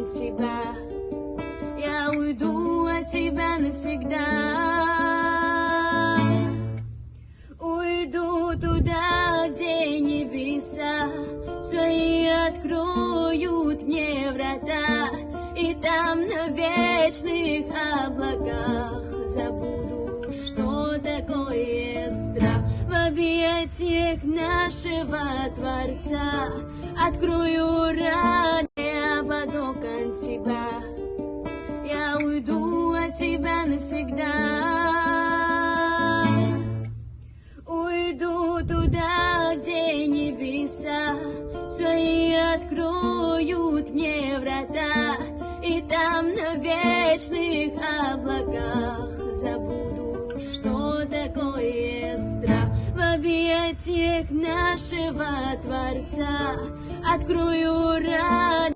тебя. Я уйду от тебя навсегда. Уйду туда, где небеса свои откроют мне врата, и там на вечных облаках забуду, что такое страх. В объятиях нашего Творца открою раны под окон тебя. Я уйду от тебя навсегда. Уйду туда, где небеса свои откроют мне врата, и там на вечных облаках забуду, что такое страх. В объятиях нашего Творца открою раны